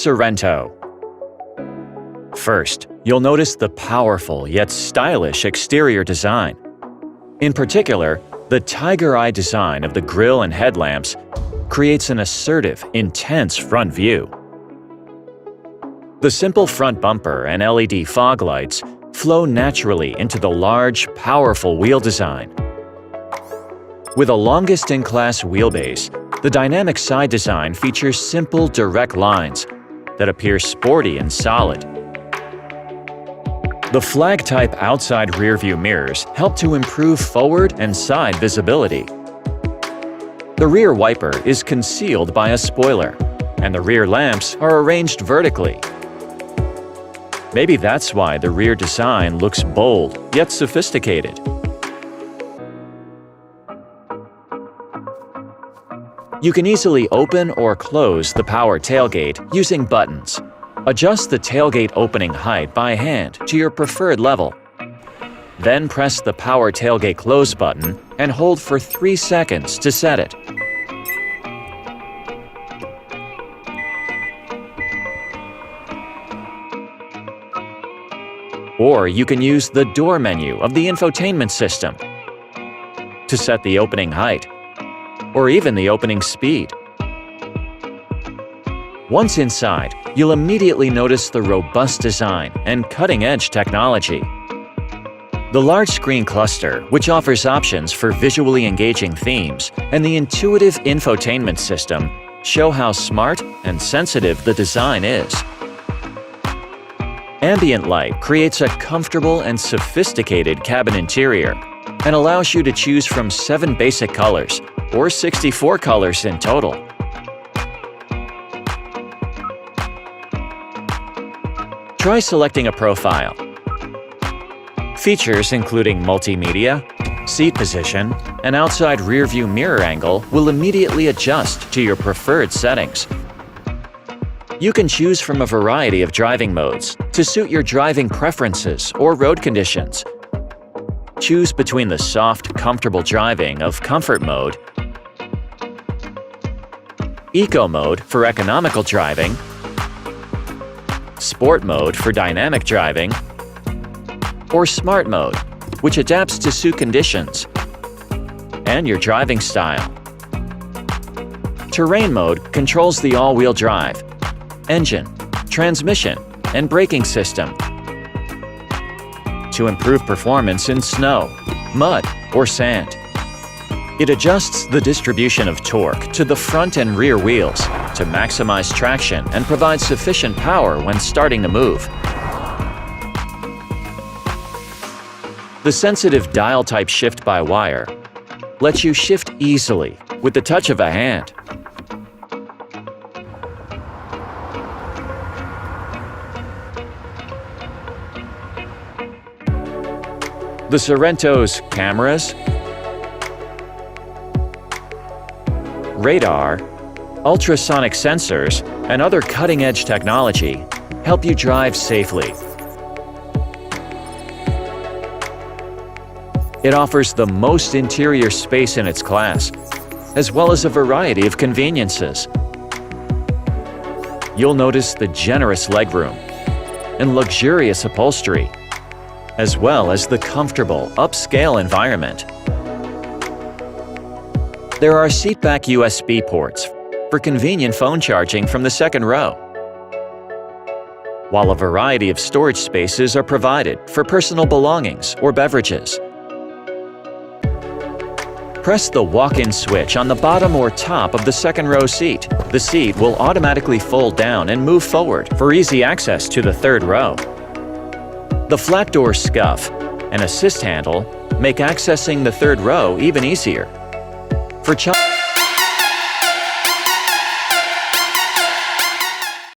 Sorento. First, you'll notice the powerful yet stylish exterior design. In particular, the tiger eye design of the grille and headlamps creates an assertive, intense front view. The simple front bumper and LED fog lights flow naturally into the large, powerful wheel design. With a longest-in-class wheelbase, the dynamic side design features simple, direct lines that appear sporty and solid. The flag-type outside rearview mirrors help to improve forward and side visibility. The rear wiper is concealed by a spoiler, and the rear lamps are arranged vertically. Maybe that's why the rear design looks bold yet sophisticated. You can easily open or close the power tailgate using buttons. Adjust the tailgate opening height by hand to your preferred level. Then press the power tailgate close button and hold for 3 seconds to set it. Or you can use the door menu of the infotainment system to set the opening height, or even the opening speed. Once inside, you'll immediately notice the robust design and cutting-edge technology. The large screen cluster, which offers options for visually engaging themes, and the intuitive infotainment system show how smart and sensitive the design is. Ambient light creates a comfortable and sophisticated cabin interior and allows you to choose from 7 basic colors, or 64 colors in total. Try selecting a profile. Features including multimedia, seat position, and outside rearview mirror angle will immediately adjust to your preferred settings. You can choose from a variety of driving modes to suit your driving preferences or road conditions. Choose between the soft, comfortable driving of Comfort Mode, Eco Mode for economical driving, Sport Mode for dynamic driving, or Smart Mode, which adapts to suit conditions and your driving style. Terrain Mode controls the all-wheel drive, engine, transmission, and braking system to improve performance in snow, mud, or sand. It adjusts the distribution of torque to the front and rear wheels to maximize traction and provide sufficient power when starting to move. The sensitive dial-type shift-by-wire lets you shift easily with the touch of a hand. The Sorento's cameras, radar, ultrasonic sensors, and other cutting-edge technology help you drive safely. It offers the most interior space in its class, as well as a variety of conveniences. You'll notice the generous legroom and luxurious upholstery, as well as the comfortable, upscale environment. There are seatback USB ports for convenient phone charging from the second row, while a variety of storage spaces are provided for personal belongings or beverages. Press the walk-in switch on the bottom or top of the second row seat. The seat will automatically fold down and move forward for easy access to the third row. The flat door scuff and assist handle make accessing the third row even easier. For